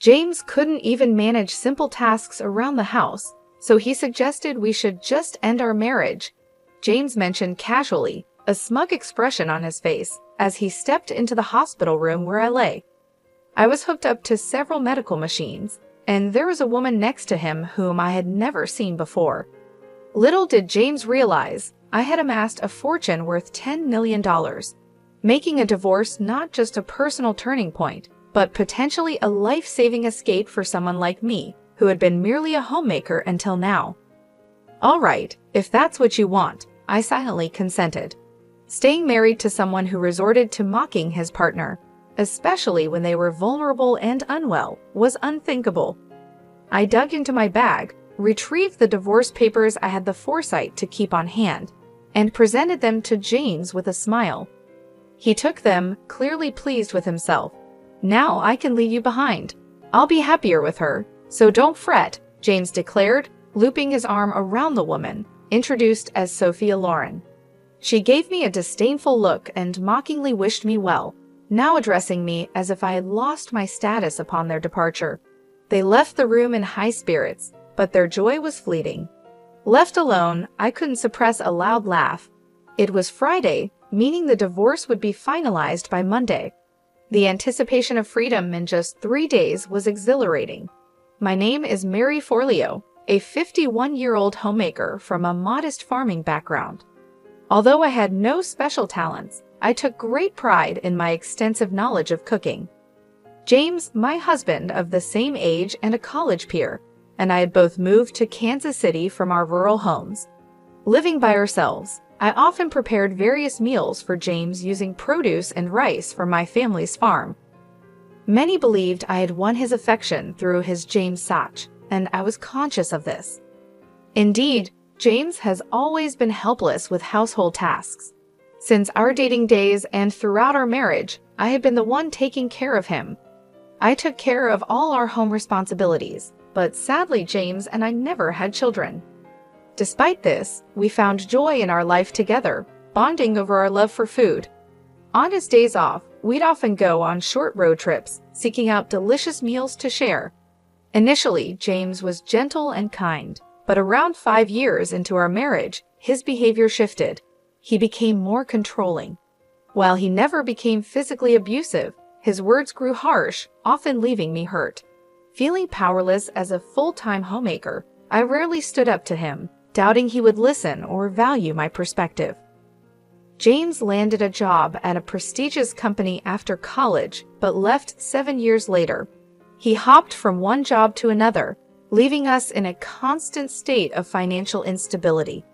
James couldn't even manage simple tasks around the house, so he suggested we should just end our marriage. James mentioned casually, a smug expression on his face, as he stepped into the hospital room where I lay. I was hooked up to several medical machines, and there was a woman next to him whom I had never seen before. Little did James realize, I had amassed a fortune worth $10 million, making a divorce not just a personal turning point, but potentially a life-saving escape for someone like me, who had been merely a homemaker until now. All right, if that's what you want, I silently consented. Staying married to someone who resorted to mocking his partner, especially when they were vulnerable and unwell, was unthinkable. I dug into my bag, retrieved the divorce papers I had the foresight to keep on hand, and presented them to James with a smile. He took them, clearly pleased with himself. Now I can leave you behind. I'll be happier with her, so don't fret, James declared, looping his arm around the woman, introduced as Sophia Loren. She gave me a disdainful look and mockingly wished me well, now addressing me as if I had lost my status upon their departure. They left the room in high spirits, but their joy was fleeting. Left alone, I couldn't suppress a loud laugh. It was Friday, meaning the divorce would be finalized by Monday. The anticipation of freedom in just 3 days was exhilarating. My name is Mary Forleo, a 51-year-old homemaker from a modest farming background. Although I had no special talents, I took great pride in my extensive knowledge of cooking. James, my husband of the same age and a college peer, and I had both moved to Kansas City from our rural homes. Living by ourselves, I often prepared various meals for James using produce and rice from my family's farm. Many believed I had won his affection through his James Sach, and I was conscious of this. Indeed, James has always been helpless with household tasks. Since our dating days and throughout our marriage, I had been the one taking care of him. I took care of all our home responsibilities, but sadly James and I never had children. Despite this, we found joy in our life together, bonding over our love for food. On his days off, we'd often go on short road trips, seeking out delicious meals to share. Initially, James was gentle and kind, but around 5 years into our marriage, his behavior shifted. He became more controlling. While he never became physically abusive, his words grew harsh, often leaving me hurt. Feeling powerless as a full-time homemaker, I rarely stood up to him, doubting he would listen or value my perspective. James landed a job at a prestigious company after college, but left 7 years later. He hopped from one job to another, leaving us in a constant state of financial instability.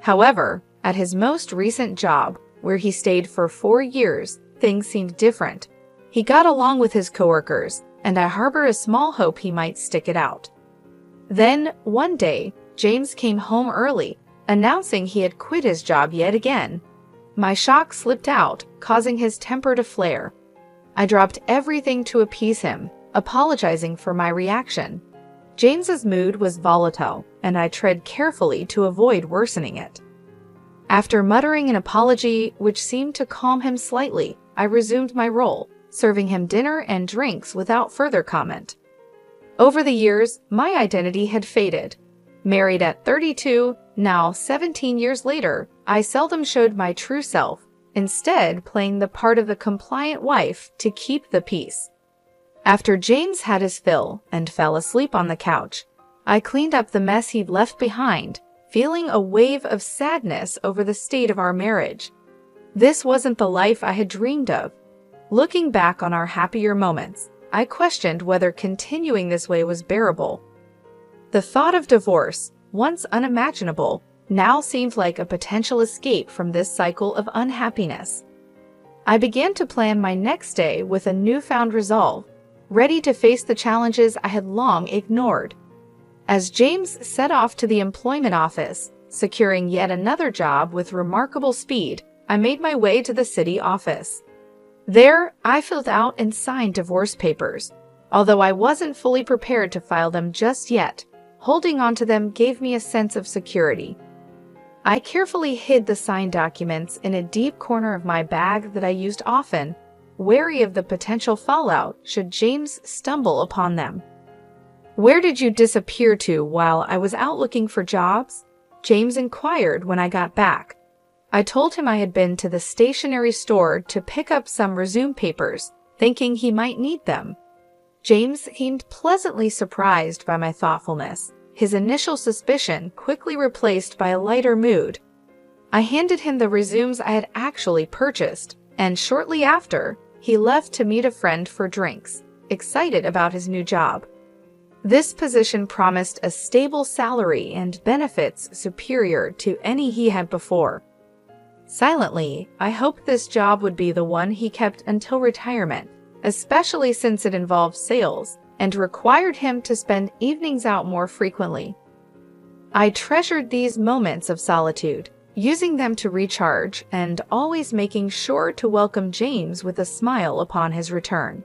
However, at his most recent job, where he stayed for 4 years, things seemed different. He got along with his coworkers, and I harbor a small hope he might stick it out. Then, one day, James came home early, announcing he had quit his job yet again. My shock slipped out, causing his temper to flare. I dropped everything to appease him, apologizing for my reaction. James's mood was volatile, and I tread carefully to avoid worsening it. After muttering an apology, which seemed to calm him slightly, I resumed my role, serving him dinner and drinks without further comment. Over the years, my identity had faded. Married at 32, now 17 years later, I seldom showed my true self, instead playing the part of the compliant wife to keep the peace. After James had his fill and fell asleep on the couch, I cleaned up the mess he'd left behind, feeling a wave of sadness over the state of our marriage. This wasn't the life I had dreamed of. Looking back on our happier moments, I questioned whether continuing this way was bearable. The thought of divorce, once unimaginable, now seemed like a potential escape from this cycle of unhappiness. I began to plan my next day with a newfound resolve, ready to face the challenges I had long ignored. As James set off to the employment office, securing yet another job with remarkable speed, I made my way to the city office. There, I filled out and signed divorce papers. Although I wasn't fully prepared to file them just yet, holding onto them gave me a sense of security. I carefully hid the signed documents in a deep corner of my bag that I used often, wary of the potential fallout should James stumble upon them. "Where did you disappear to while I was out looking for jobs?" James inquired when I got back. I told him I had been to the stationery store to pick up some resume papers, thinking he might need them. James seemed pleasantly surprised by my thoughtfulness, his initial suspicion quickly replaced by a lighter mood. I handed him the resumes I had actually purchased, and shortly after, he left to meet a friend for drinks, excited about his new job. This position promised a stable salary and benefits superior to any he had before. Silently, I hoped this job would be the one he kept until retirement, especially since it involved sales and required him to spend evenings out more frequently. I treasured these moments of solitude, using them to recharge and always making sure to welcome James with a smile upon his return.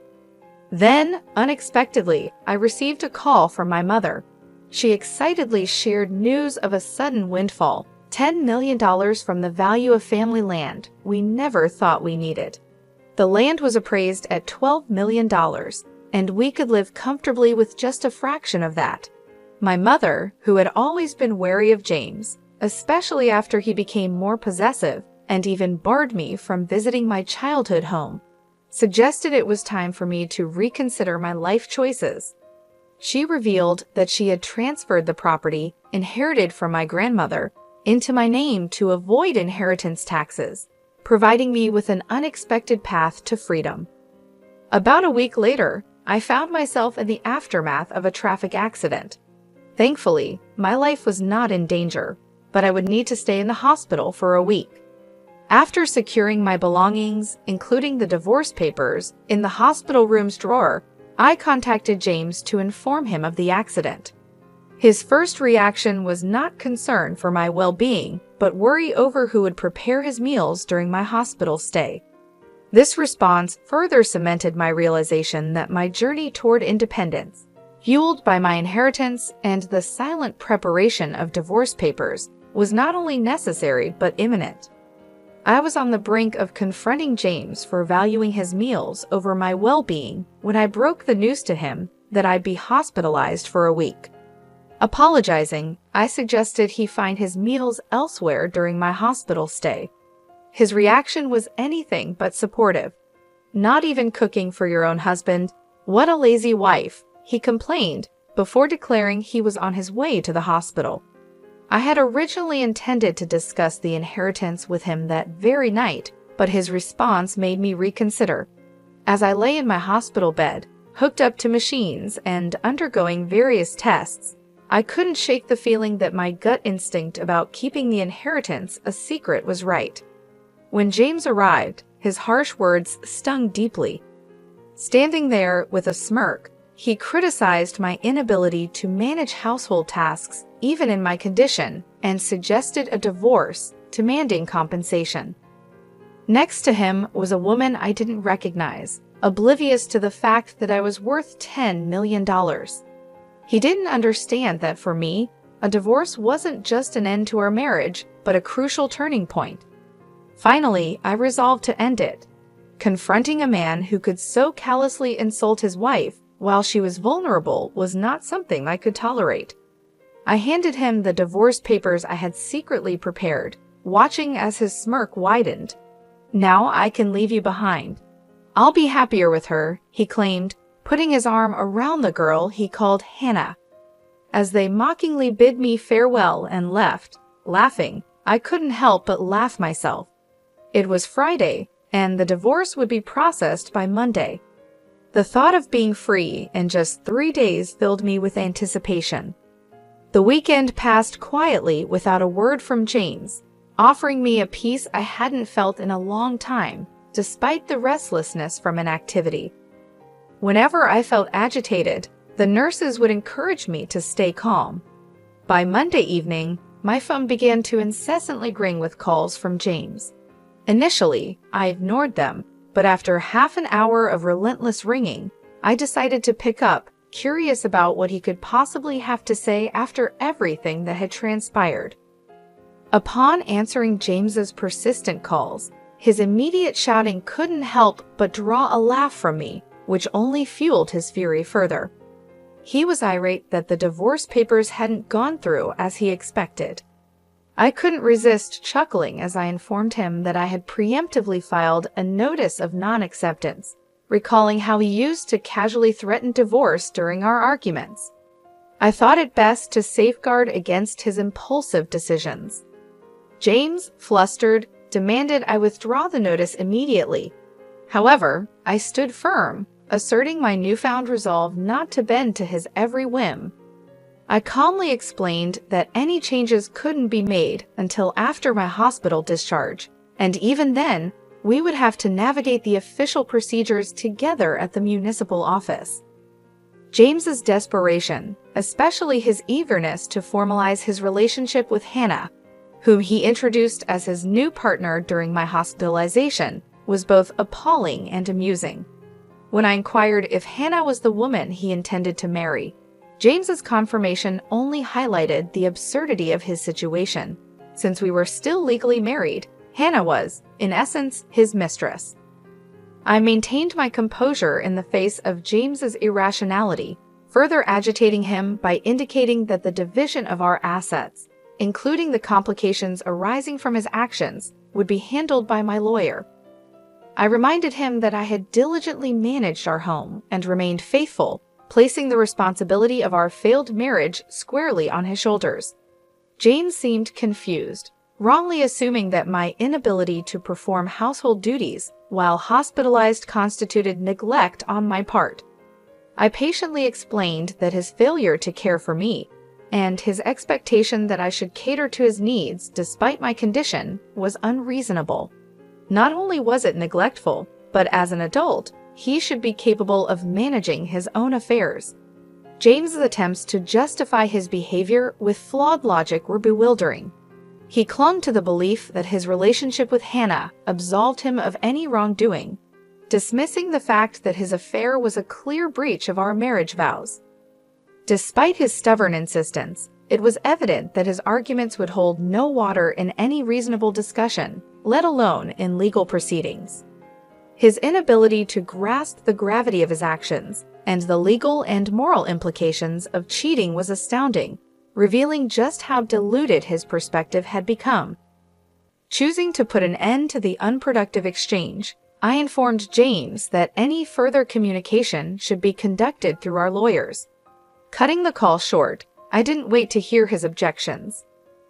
Then, unexpectedly, I received a call from my mother. She excitedly shared news of a sudden windfall, $10 million from the value of family land we never thought we needed. The land was appraised at $12 million, and we could live comfortably with just a fraction of that. My mother, who had always been wary of James, especially after he became more possessive and even barred me from visiting my childhood home, suggested it was time for me to reconsider my life choices. She revealed that she had transferred the property, inherited from my grandmother, into my name to avoid inheritance taxes, providing me with an unexpected path to freedom. About a week later, I found myself in the aftermath of a traffic accident. Thankfully, my life was not in danger, but I would need to stay in the hospital for a week. After securing my belongings, including the divorce papers, in the hospital room's drawer, I contacted James to inform him of the accident. His first reaction was not concern for my well-being, but worry over who would prepare his meals during my hospital stay. This response further cemented my realization that my journey toward independence, fueled by my inheritance and the silent preparation of divorce papers, was not only necessary but imminent. I was on the brink of confronting James for valuing his meals over my well-being when I broke the news to him that I'd be hospitalized for a week. Apologizing, I suggested he find his meals elsewhere during my hospital stay. His reaction was anything but supportive. "Not even cooking for your own husband? What a lazy wife," he complained, before declaring he was on his way to the hospital. I had originally intended to discuss the inheritance with him that very night, but his response made me reconsider. As I lay in my hospital bed, hooked up to machines and undergoing various tests, I couldn't shake the feeling that my gut instinct about keeping the inheritance a secret was right. When James arrived, his harsh words stung deeply. Standing there with a smirk, he criticized my inability to manage household tasks even in my condition, and suggested a divorce, demanding compensation. Next to him was a woman I didn't recognize, oblivious to the fact that I was worth $10 million. He didn't understand that for me, a divorce wasn't just an end to our marriage, but a crucial turning point. Finally, I resolved to end it. Confronting a man who could so callously insult his wife while she was vulnerable was not something I could tolerate. I handed him the divorce papers I had secretly prepared, watching as his smirk widened. "Now I can leave you behind. I'll be happier with her," he claimed, putting his arm around the girl he called Hannah. As they mockingly bid me farewell and left, laughing, I couldn't help but laugh myself. It was Friday, and the divorce would be processed by Monday. The thought of being free in just 3 days filled me with anticipation. The weekend passed quietly without a word from James, offering me a peace I hadn't felt in a long time, despite the restlessness from inactivity. Whenever I felt agitated, the nurses would encourage me to stay calm. By Monday evening, my phone began to incessantly ring with calls from James. Initially, I ignored them, but after half an hour of relentless ringing, I decided to pick up, curious about what he could possibly have to say after everything that had transpired. Upon answering James's persistent calls, His immediate shouting couldn't help but draw a laugh from me, which only fueled his fury further. He was irate that the divorce papers hadn't gone through as he expected. I couldn't resist chuckling as I informed him that I had preemptively filed a notice of non-acceptance, recalling how he used to casually threaten divorce during our arguments. I thought it best to safeguard against his impulsive decisions. James, flustered, demanded I withdraw the notice immediately. However, I stood firm, asserting my newfound resolve not to bend to his every whim. I calmly explained that any changes couldn't be made until after my hospital discharge, and even then, we would have to navigate the official procedures together at the municipal office. James's desperation, especially his eagerness to formalize his relationship with Hannah, whom he introduced as his new partner during my hospitalization, was both appalling and amusing. When I inquired if Hannah was the woman he intended to marry, James's confirmation only highlighted the absurdity of his situation. Since we were still legally married, Hannah was, in essence, his mistress. I maintained my composure in the face of James's irrationality, further agitating him by indicating that the division of our assets, including the complications arising from his actions, would be handled by my lawyer. I reminded him that I had diligently managed our home and remained faithful, placing the responsibility of our failed marriage squarely on his shoulders. James seemed confused, wrongly assuming that my inability to perform household duties while hospitalized constituted neglect on my part. I patiently explained that his failure to care for me and his expectation that I should cater to his needs despite my condition was unreasonable. Not only was it neglectful, but as an adult, he should be capable of managing his own affairs. James's attempts to justify his behavior with flawed logic were bewildering. He clung to the belief that his relationship with Hannah absolved him of any wrongdoing, dismissing the fact that his affair was a clear breach of our marriage vows. Despite his stubborn insistence, it was evident that his arguments would hold no water in any reasonable discussion, let alone in legal proceedings. His inability to grasp the gravity of his actions and the legal and moral implications of cheating was astounding, revealing just how diluted his perspective had become. Choosing to put an end to the unproductive exchange, I informed James that any further communication should be conducted through our lawyers. Cutting the call short, I didn't wait to hear his objections.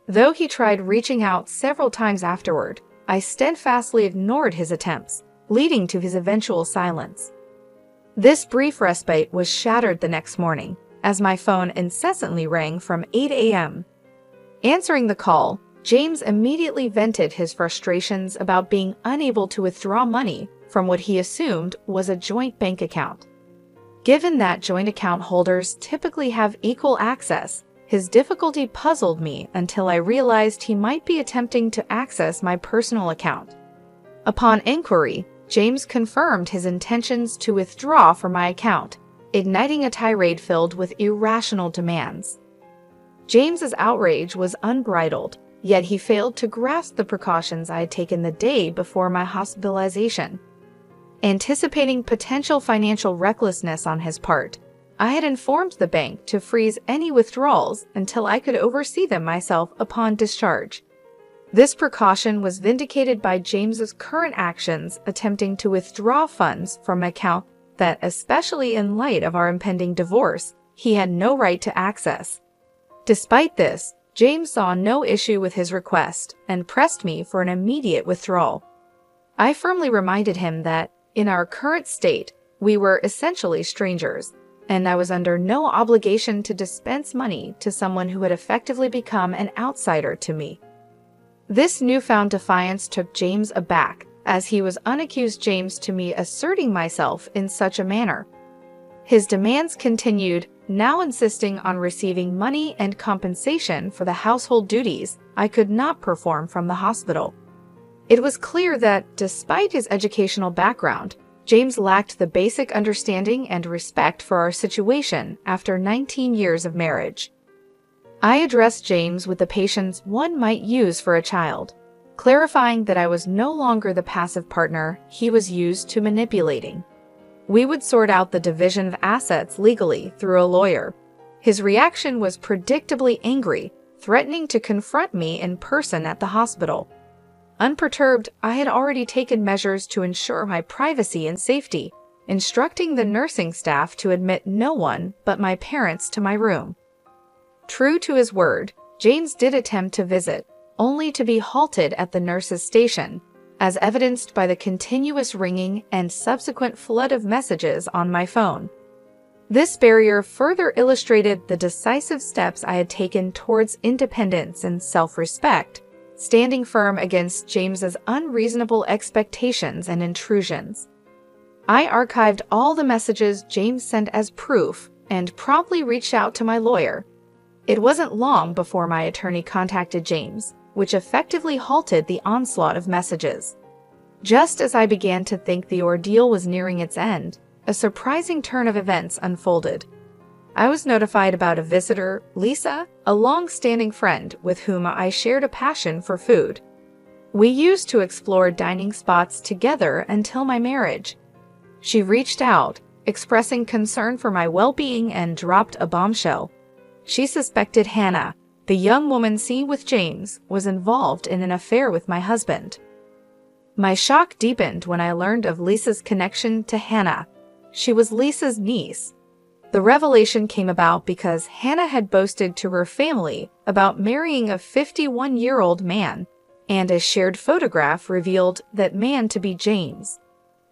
Though he tried reaching out several times afterward, I steadfastly ignored his attempts, leading to his eventual silence. This brief respite was shattered the next morning, as my phone incessantly rang from 8 a.m. Answering the call, James immediately vented his frustrations about being unable to withdraw money from what he assumed was a joint bank account. Given that joint account holders typically have equal access, his difficulty puzzled me until I realized he might be attempting to access my personal account. Upon inquiry, James confirmed his intentions to withdraw from my account, igniting a tirade filled with irrational demands. James's outrage was unbridled, yet he failed to grasp the precautions I had taken the day before my hospitalization. Anticipating potential financial recklessness on his part, I had informed the bank to freeze any withdrawals until I could oversee them myself upon discharge. This precaution was vindicated by James's current actions attempting to withdraw funds from an account that, especially in light of our impending divorce, he had no right to access. Despite this, James saw no issue with his request and pressed me for an immediate withdrawal. I firmly reminded him that, in our current state, we were essentially strangers, and I was under no obligation to dispense money to someone who had effectively become an outsider to me. This newfound defiance took James aback, as he was unaccused James to me asserting myself in such a manner. His demands continued, now insisting on receiving money and compensation for the household duties I could not perform from the hospital. It was clear that, despite his educational background, James lacked the basic understanding and respect for our situation after 19 years of marriage. I addressed James with the patience one might use for a child. clarifying that I was no longer the passive partner he was used to manipulating. We would sort out the division of assets legally through a lawyer. His reaction was predictably angry, threatening to confront me in person at the hospital. Unperturbed, I had already taken measures to ensure my privacy and safety, instructing the nursing staff to admit no one but my parents to my room. True to his word, James did attempt to visit, only to be halted at the nurse's station, as evidenced by the continuous ringing and subsequent flood of messages on my phone. This barrier further illustrated the decisive steps I had taken towards independence and self-respect, standing firm against James's unreasonable expectations and intrusions. I archived all the messages James sent as proof and promptly reached out to my lawyer. It wasn't long before my attorney contacted James, which effectively halted the onslaught of messages. Just as I began to think the ordeal was nearing its end, a surprising turn of events unfolded. I was notified about a visitor, Lisa, a long-standing friend with whom I shared a passion for food. We used to explore dining spots together until my marriage. She reached out, expressing concern for my well-being, and dropped a bombshell. She suspected Hannah, the young woman seen with James, was involved in an affair with my husband. My shock deepened when I learned of Lisa's connection to Hannah. She was Lisa's niece. The revelation came about because Hannah had boasted to her family about marrying a 51-year-old man, and a shared photograph revealed that man to be James.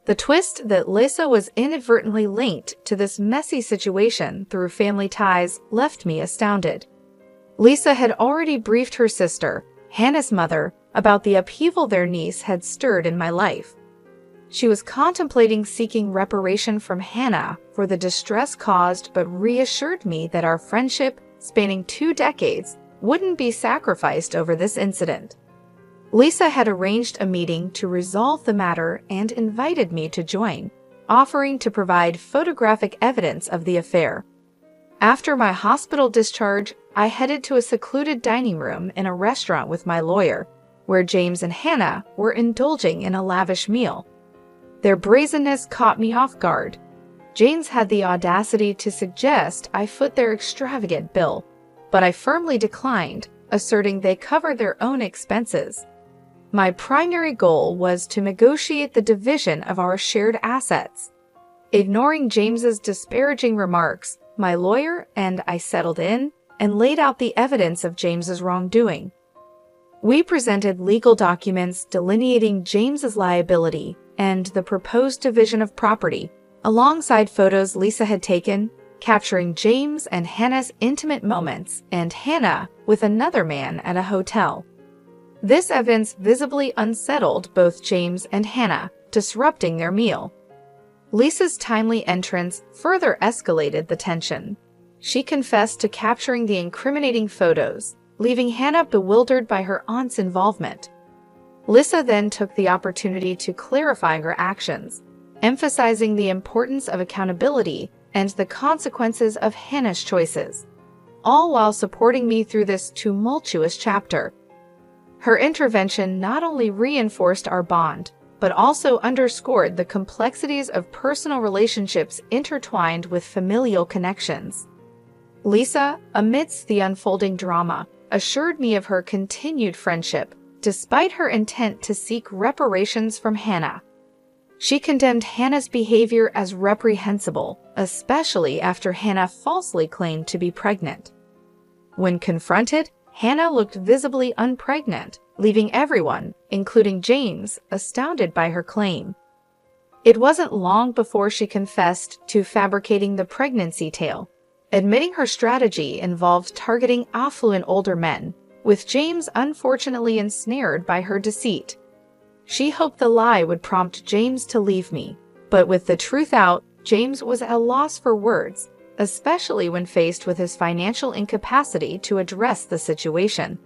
The twist that Lisa was inadvertently linked to this messy situation through family ties left me astounded. Lisa had already briefed her sister, Hannah's mother, about the upheaval their niece had stirred in my life. She was contemplating seeking reparation from Hannah for the distress caused, but reassured me that our friendship, spanning 2 decades, wouldn't be sacrificed over this incident. Lisa had arranged a meeting to resolve the matter and invited me to join, offering to provide photographic evidence of the affair. After my hospital discharge, I headed to a secluded dining room in a restaurant with my lawyer, where James and Hannah were indulging in a lavish meal. Their brazenness caught me off guard. James had the audacity to suggest I foot their extravagant bill, but I firmly declined, asserting they covered their own expenses. My primary goal was to negotiate the division of our shared assets. Ignoring James's disparaging remarks, my lawyer and I settled in and laid out the evidence of James's wrongdoing. We presented legal documents delineating James's liability and the proposed division of property, alongside photos Lisa had taken, capturing James and Hannah's intimate moments and Hannah with another man at a hotel. This evidence visibly unsettled both James and Hannah, disrupting their meal. Lisa's timely entrance further escalated the tension. She confessed to capturing the incriminating photos, leaving Hannah bewildered by her aunt's involvement. Lisa then took the opportunity to clarify her actions, emphasizing the importance of accountability and the consequences of Hannah's choices, all while supporting me through this tumultuous chapter. Her intervention not only reinforced our bond, but also underscored the complexities of personal relationships intertwined with familial connections. Lisa, amidst the unfolding drama, assured me of her continued friendship, despite her intent to seek reparations from Hannah. She condemned Hannah's behavior as reprehensible, especially after Hannah falsely claimed to be pregnant. When confronted, Hannah looked visibly unpregnant, leaving everyone, including James, astounded by her claim. It wasn't long before she confessed to fabricating the pregnancy tale, admitting her strategy involved targeting affluent older men, with James unfortunately ensnared by her deceit. She hoped the lie would prompt James to leave me, but with the truth out, James was at a loss for words, especially when faced with his financial incapacity to address the situation.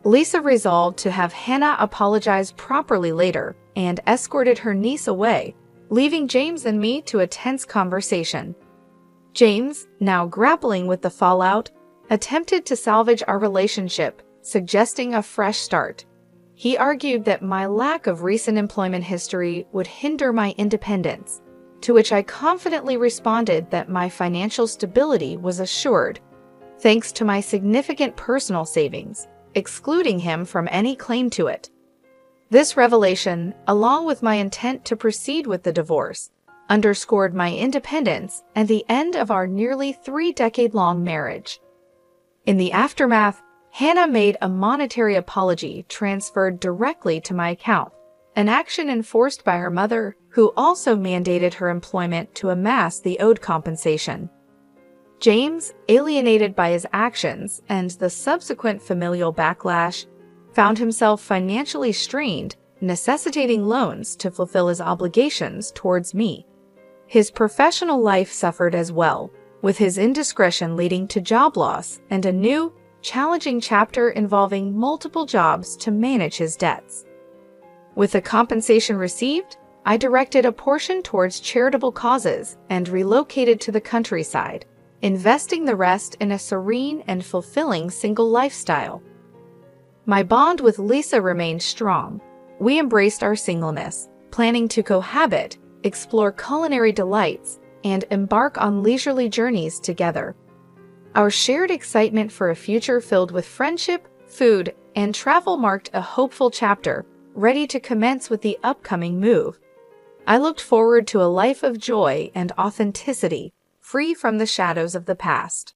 Lisa resolved to have Hannah apologize properly later and escorted her niece away, leaving James and me to a tense conversation. James, now grappling with the fallout, attempted to salvage our relationship, suggesting a fresh start. He argued that my lack of recent employment history would hinder my independence, to which I confidently responded that my financial stability was assured, thanks to my significant personal savings, excluding him from any claim to it. This revelation, along with my intent to proceed with the divorce, underscored my independence and the end of our nearly 3-decade-long marriage. In the aftermath, Hannah made a monetary apology transferred directly to my account, an action enforced by her mother, who also mandated her employment to amass the owed compensation. James, alienated by his actions and the subsequent familial backlash, found himself financially strained, necessitating loans to fulfill his obligations towards me. His professional life suffered as well, with his indiscretion leading to job loss and a new, challenging chapter involving multiple jobs to manage his debts. With the compensation received, I directed a portion towards charitable causes and relocated to the countryside, investing the rest in a serene and fulfilling single lifestyle. My bond with Lisa remained strong. We embraced our singleness, planning to cohabit, explore culinary delights, and embark on leisurely journeys together. Our shared excitement for a future filled with friendship, food, and travel marked a hopeful chapter, ready to commence with the upcoming move. I looked forward to a life of joy and authenticity, free from the shadows of the past.